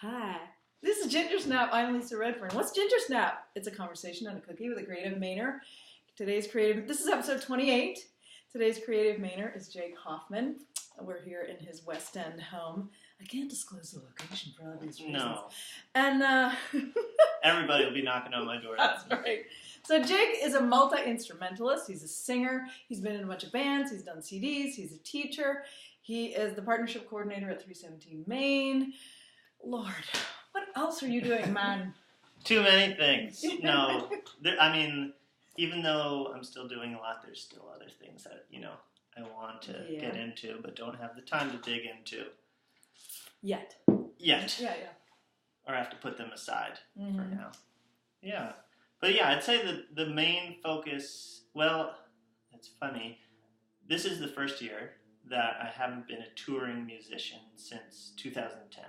Hi. This is Gingersnap. I'm Lisa Redfern. What's Gingersnap? It's a conversation on a cookie with a creative Mainer. This is episode 28. Today's creative Mainer is Jake Hoffman. We're here in his West End home. I can't disclose the location for obvious reasons. No. And everybody will be knocking on my door. That's right. So Jake is a multi-instrumentalist. He's a singer. He's been in a bunch of bands. He's done CDs. He's a teacher. He is the partnership coordinator at 317 Main. Lord, what else are you doing, man? Too many things. No, even though I'm still doing a lot, there's still other things that, I want to get into, but don't have the time to dig into. Yet. Yeah. Or have to put them aside for now. Yeah. But yeah, I'd say that the main focus, well, it's funny. This is the first year that I haven't been a touring musician since 2010.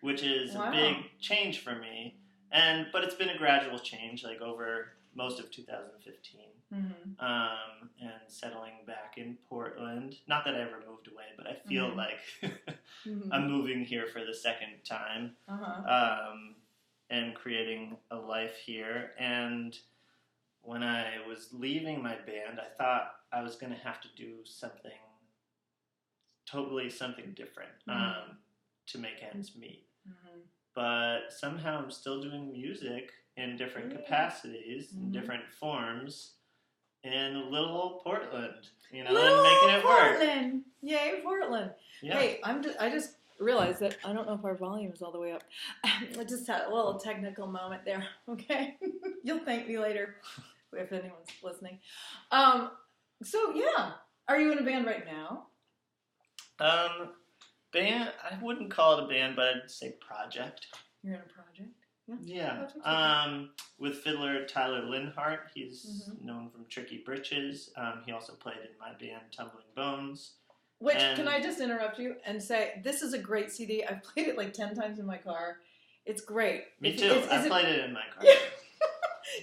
Which is a big change for me, but it's been a gradual change, like over most of 2015, and settling back in Portland. Not that I ever moved away, but I feel like I'm moving here for the second time, and creating a life here. And when I was leaving my band, I thought I was going to have to do something different to make ends meet. But somehow I'm still doing music in different capacities, in different forms, in little old Portland, and making it Portland. work. Yay, Portland! Yeah. Hey, I just realized that I don't know if our volume is all the way up. I just had a little technical moment there. Okay, you'll thank me later if anyone's listening. So yeah, are you in a band right now? Band, I wouldn't call it a band, but I'd say project. You're in a project? Yeah. With fiddler Tyler Linhart. He's known from Tricky Britches. He also played in my band Tumbling Bones. Which, can I just interrupt you and say, this is a great CD. I've played it like 10 times in my car. It's great. Me too. I played it in my car.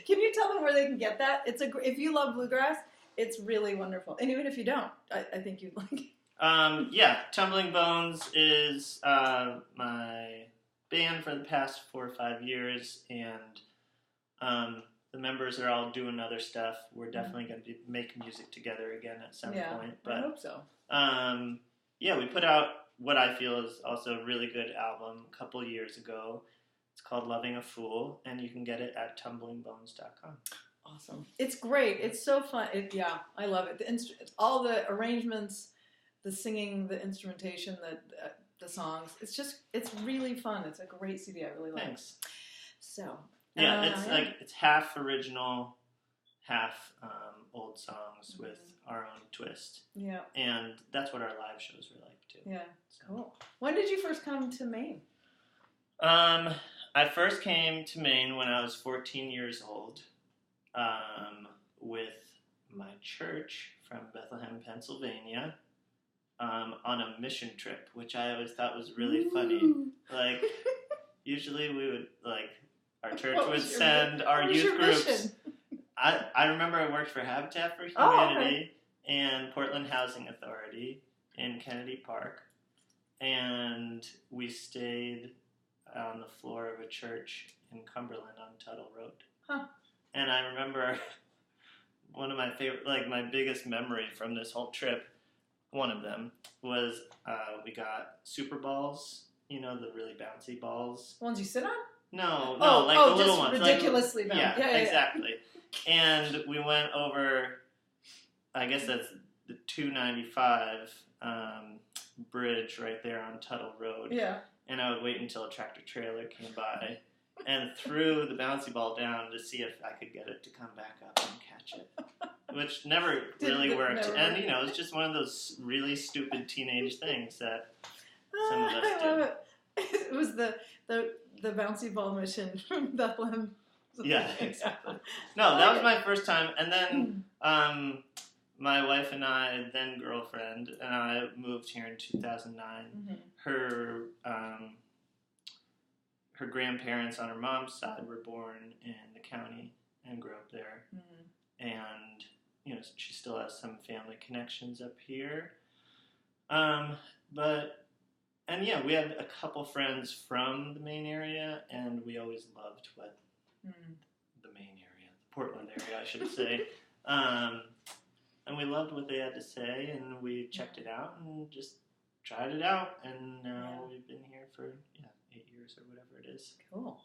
Can you tell them where they can get that? If you love bluegrass, it's really wonderful. And even if you don't, I think you'd like it. Tumbling Bones is my band for the past 4 or 5 years, and the members are all doing other stuff. We're definitely going to make music together again at some point. But I hope so. We put out what I feel is also a really good album a couple years ago. It's called Loving a Fool, and you can get it at tumblingbones.com. Awesome. It's great. It's so fun. I love it. All the arrangements, the singing, the instrumentation, the songs. It's really fun. It's a great CD. I really like. Thanks. So. It's half original, half old songs with our own twist. Yeah. And that's what our live shows were like too. Yeah. So. Cool. When did you first come to Maine? I first came to Maine when I was 14 years old, with my church from Bethlehem, Pennsylvania. On a mission trip, which I always thought was really funny. Like, usually we would, our church would send our youth groups. I remember I worked for Habitat for Humanity and Portland Housing Authority in Kennedy Park. And we stayed on the floor of a church in Cumberland on Tuttle Road. Huh. And I remember one of my favorite, my biggest memory from this whole trip, one of them was we got super balls, the really bouncy balls. The ones you sit on? No, the little ones. Ridiculously bouncy. Yeah, exactly. And we went over, I guess that's the 295 bridge right there on Tuttle Road. Yeah. And I would wait until a tractor trailer came by and threw the bouncy ball down to see if I could get it to come back up and catch it. Which never really worked. And, it's just one of those really stupid teenage things that some of us do. I love it. It was the bouncy ball mission from Bethlehem. Yeah, exactly. No, that was my first time. And then my wife and I, then girlfriend, and I moved here in 2009. Her grandparents on her mom's side were born in the county and grew up there. And she still has some family connections up here. And yeah, we had a couple friends from the Maine area, and we always loved what the Maine area, the Portland area, I should say. And we loved what they had to say, and we checked it out and just tried it out. And now we've been here for 8 years or whatever it is. Cool.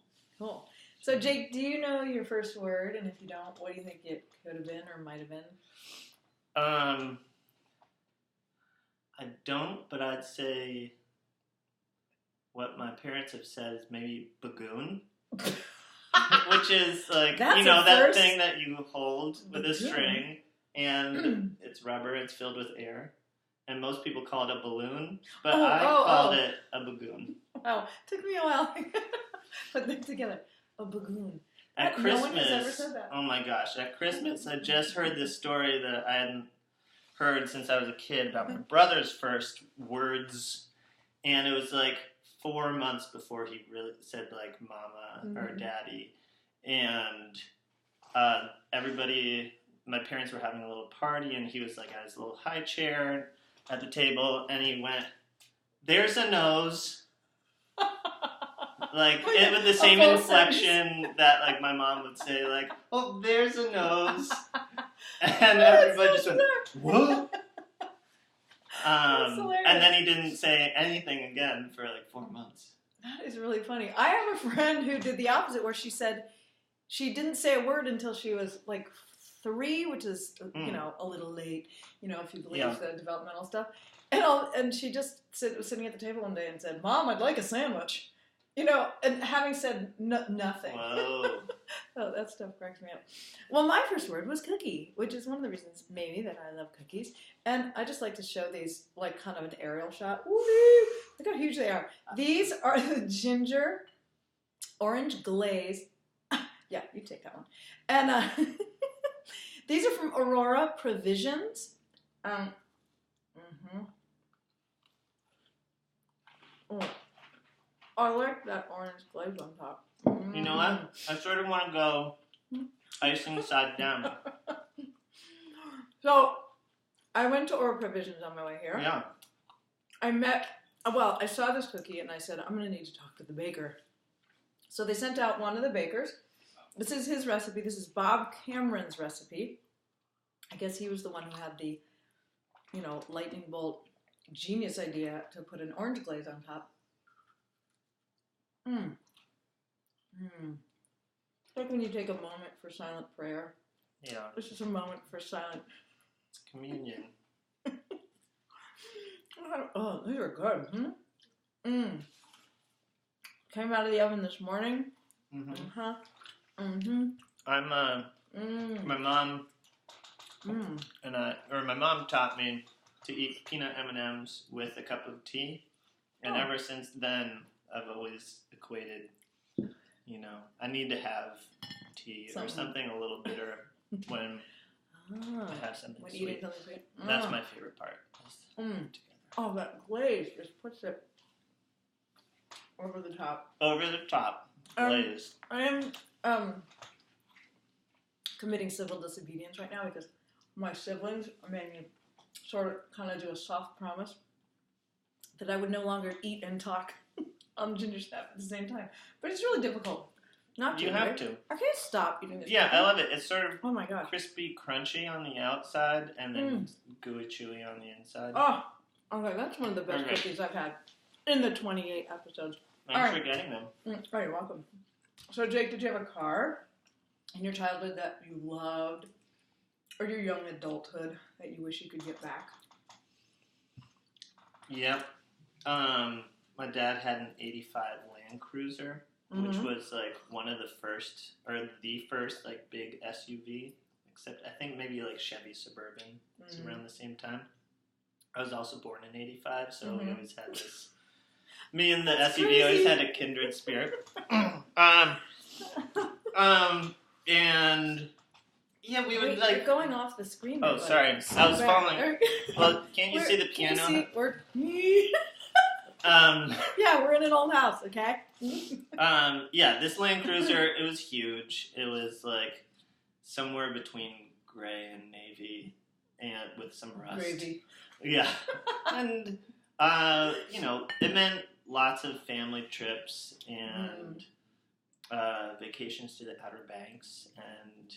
So Jake, do you know your first word? And if you don't, what do you think it could have been or might have been? I don't, but I'd say what my parents have said is maybe bagoon. Which is like, That's that thing that you hold with a bagoon. string, and it's rubber, it's filled with air. And most people call it a balloon, but I called it a bagoon. Wow, took me a while to put them together. A bagoon. At No one Christmas, has ever said that. oh my gosh, at Christmas I just heard this story that I hadn't heard since I was a kid about my brother's first words, and it was like 4 months before he really said like mama or daddy, and everybody, my parents were having a little party, and he was like at his little high chair at the table, and he went, "There's a nose." Like, it with the same inflection that, like, my mom would say, like, "Oh, there's a nose." And everybody just went, "What?" And then he didn't say anything again for, like, 4 months. That is really funny. I have a friend who did the opposite, where she said she didn't say a word until she was, like, 3, which is, a little late, if you believe the developmental stuff. And she just was sitting at the table one day and said, "Mom, I'd like a sandwich." And having said nothing. Whoa. Oh, that stuff cracks me up. Well, my first word was cookie, which is one of the reasons maybe that I love cookies. And I just like to show these, like, kind of an aerial shot. Woo-hoo! Look how huge they are. These are the ginger orange glaze. Yeah, you take that one. And these are from Aurora Provisions. Oh, I like that orange glaze on top. You know what? I sort of want to go icing side down. So, I went to Aurora Provisions on my way here. Yeah. I saw this cookie and I said, I'm going to need to talk to the baker. So they sent out one of the bakers. This is his recipe. This is Bob Cameron's recipe. I guess he was the one who had the, lightning bolt genius idea to put an orange glaze on top. It's like when you take a moment for silent prayer. Yeah. This is a moment for silent. It's communion. Oh, these are good. Came out of the oven this morning. I'm my mom my mom taught me to eat peanut M&Ms with a cup of tea, and ever since then I've always equated, I need to have tea or something a little bitter when I have something sweet. Eating something sweet. That's my favorite part. Oh, that glaze just puts it over the top. Over the top glaze. I am committing civil disobedience right now because my siblings made me sort of kind of do a soft promise that I would no longer eat and talk on Gingersnap at the same time. But it's really difficult not to. You have to. I can't stop eating this. Yeah, I love it. It's sort of crispy, crunchy on the outside and then gooey, chewy on the inside. Oh, okay, that's one of the best cookies I've had in the 28 episodes. Thanks for getting them. Oh, you're welcome. So, Jake, did you have a car in your childhood that you loved, or your young adulthood that you wish you could get back? Yep. My dad had an 85 Land Cruiser, which was like one of the first, or the first, like, big SUV, except I think maybe like Chevy Suburban was around the same time. I was also born in 85, so we always had this. Me and the SUV crazy. Always had a kindred spirit. And yeah, we would like. You're going off the screen. Oh, sorry, I was falling. Well, can't you see the piano? Yeah, we're in an old house, okay? Yeah, this Land Cruiser, it was huge. It was like somewhere between gray and navy, and with some rust. Gravy. Yeah, and It meant lots of family trips and vacations to the Outer Banks and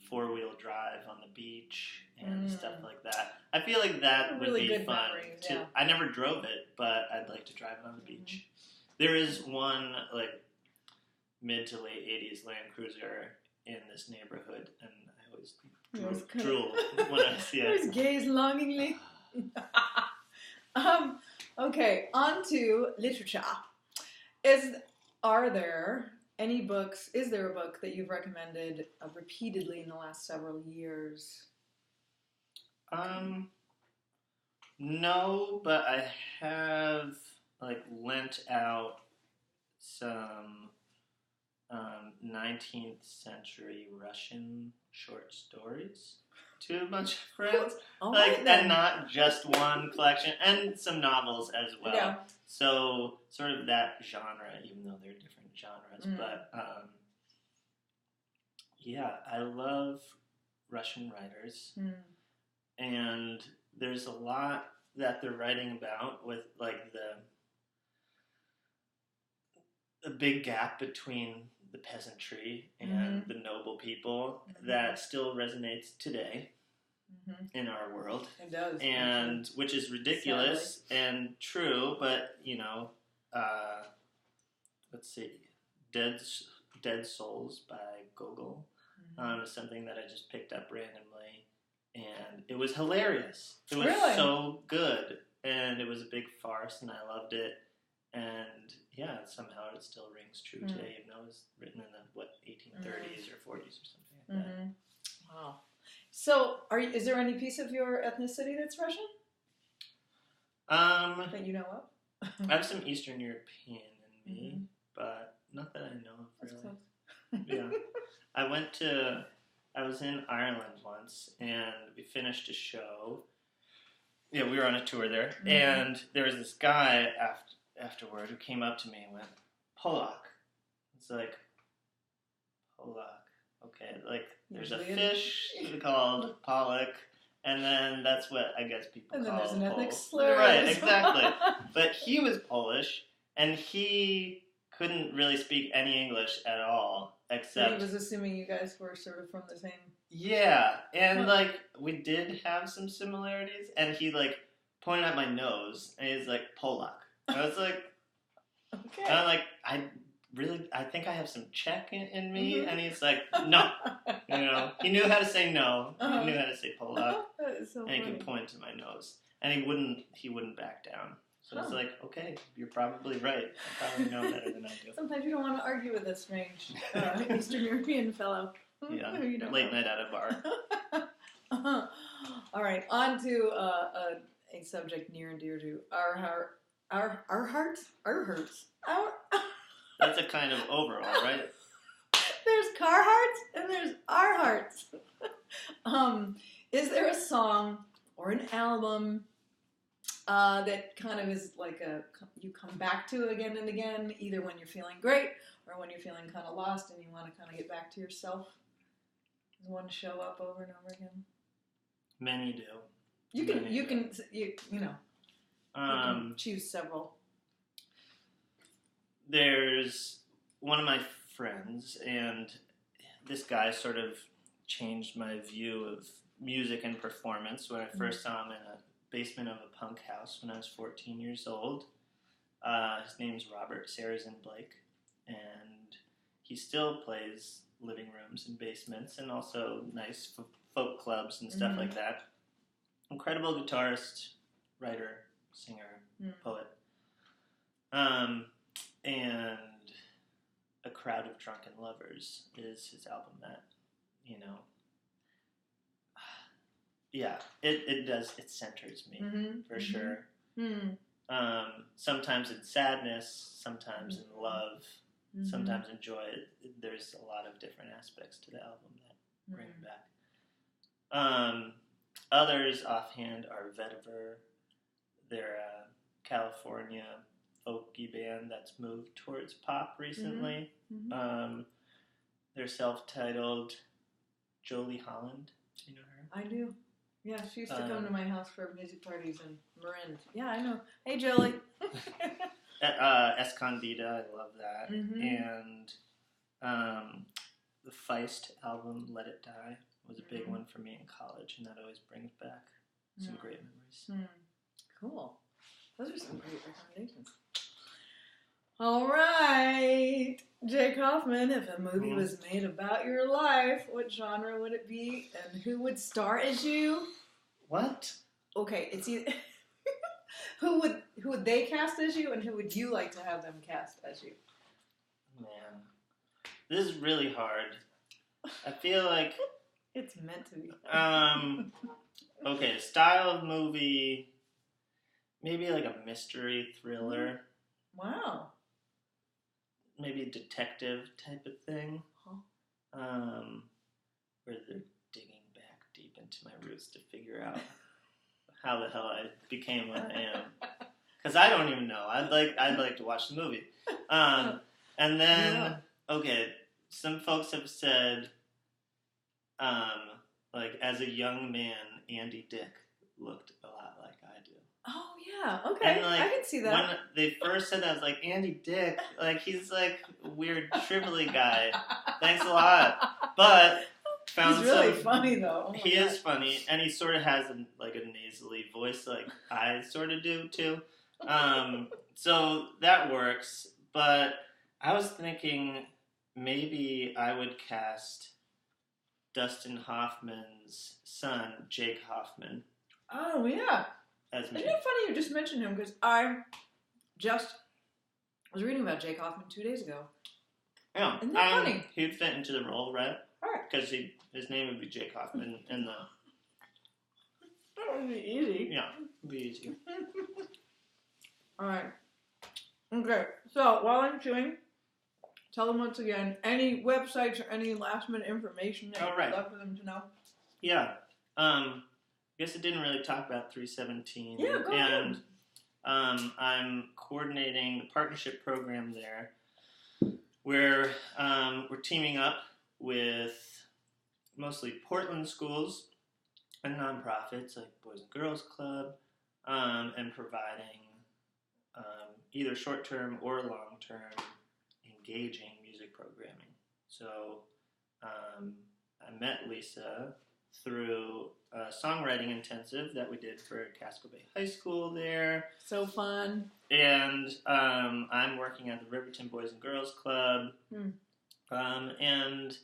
four-wheel drive on the beach and stuff like that. I feel like that would really be good fun. memories, too. yeah. I never drove it, but I'd like to drive it on the beach. There is one mid to late 80s Land Cruiser in this neighborhood, and I always drool when I see it. Always gaze longingly. Okay, on to literature. Are there any books? Is there a book that you've recommended repeatedly in the last several years? No, but I have lent out some 19th century Russian short stories to a bunch of friends. And not just one collection, and some novels as well. Yeah. So sort of that genre, even though they're different genres. But I love Russian writers. And there's a lot that they're writing about with the big gap between the peasantry and the noble people that still resonates today in our world. It does. And which is ridiculous and true, but let's see. Dead Souls by Gogol is something that I just picked up randomly, and it was hilarious. It was so good, and it was a big farce, and I loved it. And somehow it still rings true today, even though it was written in the 1830s or 40s or something like that. Wow. So, is there any piece of your ethnicity that's Russian? That you know of? I have some Eastern European in me, but not that I know of, really. That's close. I was in Ireland once, and we finished a show. Yeah, we were on a tour there, and there was this guy afterward who came up to me and went, "Polak." It's like, Polak. Okay, there's a fish called pollock, and then that's what I guess people and call. And then there's an ethnic Pol- slur. Right, exactly. But he was Polish, and he couldn't really speak any English at all, except... So he was assuming you guys were sort of from the same... Yeah, and we did have some similarities, and he pointed at my nose, and he's like, Polak. And I was like... Okay. And I'm like, I think I have some Czech in me, and he's like, no. He knew how to say no. He knew how to say Polak. That is so and funny. he could point to my nose, and he wouldn't back down. So it's like, okay, you're probably right. I probably know better than I do. Sometimes you don't want to argue with a strange Eastern European fellow. Yeah, late night at a bar. All right, on to a subject near and dear to our hearts. That's a kind of overall, right? There's car hearts and there's our hearts. Is there a song or an album that kind of is you come back to again and again, either when you're feeling great or when you're feeling kind of lost and you want to kind of get back to yourself? Does one show up over and over again? Many do. You can choose several. There's one of my friends, and this guy sort of changed my view of music and performance when I first saw him in a basement of a punk house when I was 14 years old. His name's Robert Sarrazin Blake, and he still plays living rooms and basements and also nice folk clubs and stuff like that. Incredible guitarist, writer, singer, poet. And A Crowd of Drunken Lovers is his album that, it centers me, for sure. Sometimes in sadness, sometimes in love, sometimes in joy. There's a lot of different aspects to the album that bring it back. Others offhand are Vetiver. They're a California folky band that's moved towards pop recently. They're self-titled Jolie Holland. Do you know her? I do. Yeah, she used to come to my house for music parties in Marin. Yeah, I know. Hey, Jolie. Escondida, I love that. And the Feist album, Let It Die, was a big one for me in college, and that always brings back some great memories. Cool. Those are some great recommendations. All right, Jake Hoffman, if a movie was made about your life, what genre would it be, and who would star as you? What? Okay, it's either who would they cast as you, and who would you like to have them cast as you? Man, this is really hard. I feel like it's meant to be. Okay, style of movie, maybe like a mystery thriller. Wow. Maybe a detective type of thing. Where they're digging back deep into my roots to figure out how the hell I became what I am. Because I don't even know. I'd like to watch the movie. And then, okay, some folks have said, like, as a young man, Andy Dick looked a lot like I do. Oh, yeah. Okay. And, like, I can see that. When they first said that, I was like, Andy Dick? Like, he's like a weird, shrivelly guy. Thanks a lot. But found he's really funny, though. He is funny, and he sort of has a nasally voice like I sort of do, too. So that works. But I was thinking maybe I would cast Dustin Hoffman's son, Jake Hoffman. Oh, yeah. Isn't it funny you just mentioned him? Because I just was reading about Jake Hoffman 2 days ago. Yeah. Isn't that funny? He'd fit into the role, right? All right. Because his name would be Jake Hoffman in the... That would be easy. Yeah, it would be easy. All right. Okay, so while I'm chewing, tell them once again any websites or any last-minute information that you'd love for them to know. Yeah. I guess it didn't really talk about 317. Yeah, go ahead. And I'm coordinating the partnership program there, where we're teaming up with mostly Portland schools and nonprofits like Boys and Girls Club, and providing either short-term or long-term engaging music programming. So I met Lisa through a songwriting intensive that we did for Casco Bay High School there. So fun. And I'm working at the Riverton Boys and Girls Club. And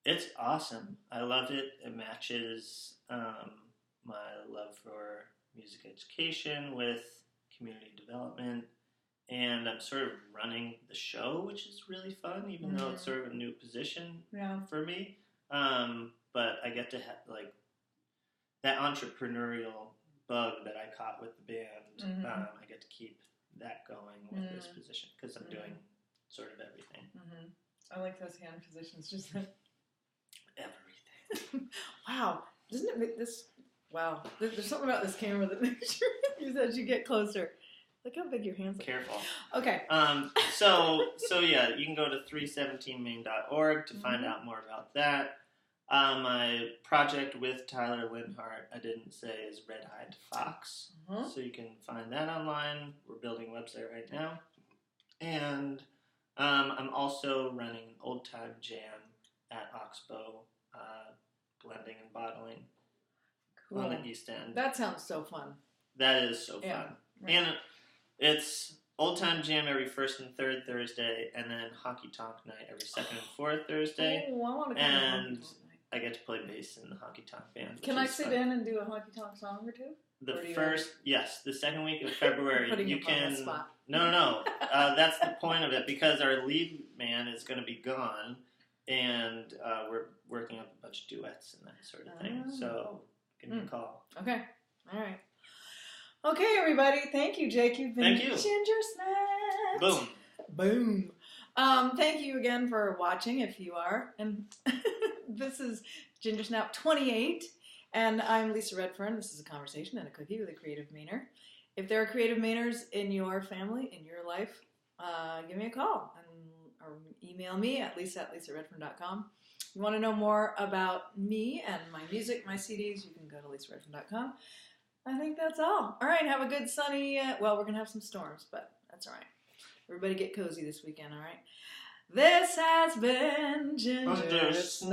it's awesome. I love it. It matches my love for music education with community development. And I'm sort of running the show, which is really fun, even though it's sort of a new position for me. But I get to have, like, that entrepreneurial bug that I caught with the band. I get to keep that going with this position because I'm doing sort of everything. I like those hand positions, just like everything. Wow. Doesn't it make this... Wow. There's something about this camera that makes you, as you get closer. Look how big your hands are. Careful. Okay. So yeah, you can go to 317main.org to find out more about that. My project with Tyler Linhart, I didn't say, is Red Eyed Fox. So you can find that online. We're building a website right now. And I'm also running an old time jam at Oxbow, blending and bottling on the East End. That sounds so fun. That is so fun. Right. And it's old time jam every first and third Thursday, and then honky tonk night every second and fourth Thursday. Oh, I want to come and I get to play bass in the honky tonk band. Can I sit in and do a honky tonk song or two? The second week of February, you can. On the spot. No. That's the point of it, because our lead man is going to be gone, and we're working up a bunch of duets and that sort of thing. So give me a call. Okay. All right. Okay, everybody. Thank you, Jake. You've been Gingersnap. Boom. Boom. Thank you again for watching, if you are. And this is Gingersnap 28. And I'm Lisa Redfern. This is a conversation and a cookie with a creative Mainer. If there are creative Mainers in your family, in your life, give me a call or email me at lisa@lisaredfern.com. you want to know more about me and my music, my CDs, you can go to lisaredfern.com. I think that's all. All right, have a good sunny, well, we're going to have some storms, but that's all right. Everybody get cozy this weekend, all right? This has been Gingersnap.